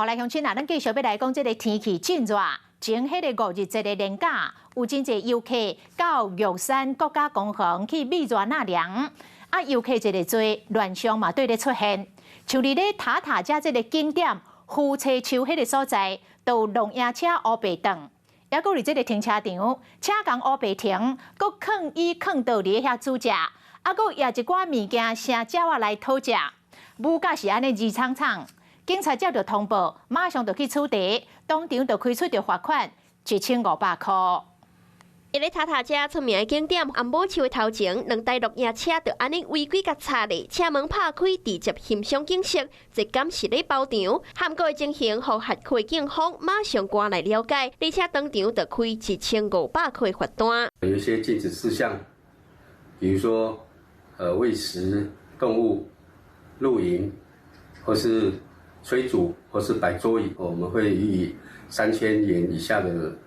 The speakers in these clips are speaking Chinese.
好来，乡亲啊，咱继续要来讲这个天气真热，前迄个5日节的连假，有真侪游客到玉山国家公园去美热纳凉，游客一个多，乱象嘛对咧出现，像伫咧塔塔遮这个景点夫妻树迄个所在，都有龙影车乌白灯，也搁伫这个停车场，车共乌白停，搁放放倒伫遐煮食，搁也一寡物件成鸟仔来讨食，物价是安尼二惨惨。 警察接到通报，马上就去处理，当场就开出着罚款1500块。一个塔塔遮出名的景点，安母树的头前，2台录影车就安尼违规甲插咧，车门拍开，直接欣赏景色，直感是咧包场。韩国的情形，互辖区警方马上赶来了解，而且当场就开1500块罚单。有一些禁止事项，比如说喂食动物、露营，或是 炊煮或是摆桌椅，我们会予以3000元以下的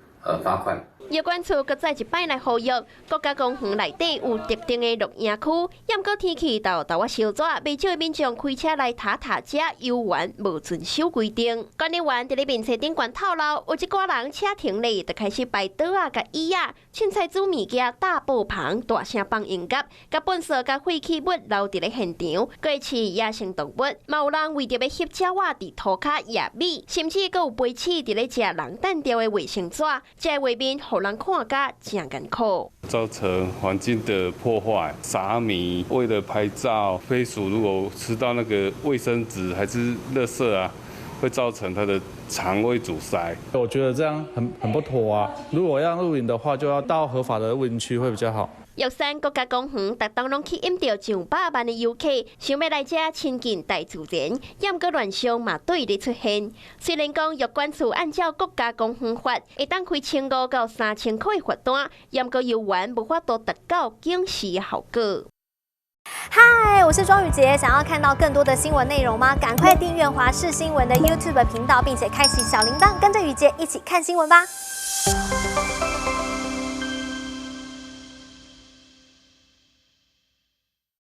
罚款。有关处搁再一摆来呼吁，国家公园内底有特定的录影区，要过天气豆啊烧热，未少民众开车来塔塔遮游玩，无遵守规定。管理员伫咧面册顶悬透露，有一寡人车停咧，就开始摆桌啊、甲椅啊，凊彩煮物件、大布棚、大声放音乐，甲粪扫、甲废弃物留伫咧现场，过饲野生动物。嘛有人为着要翕鸟仔伫涂骹野米，甚至阁有飞鼠伫咧食人弹掉的卫生纸，这画面互人看甲真艰苦。 造成环境的破坏，撒米为了拍照，飞鼠如果吃到那个卫生纸还是垃圾啊，会造成它的肠胃阻塞。我觉得这样很不妥啊！如果要露营的话，就要到合法的露营区会比较好。 玉山国家公园逐当拢去引着100万的游客，想要来遮亲近大自然，也毋过乱象嘛对咧出现。虽然讲有关处按照国家公园法，会当开1500到3000块罚单，也毋过游玩无法度达到警示的效果。 嗨，我是庄宇杰。想要看到更多的新闻内容吗？赶快订阅华视新闻的 YouTube 频道，并且开启小铃铛，跟着宇杰一起看新闻吧。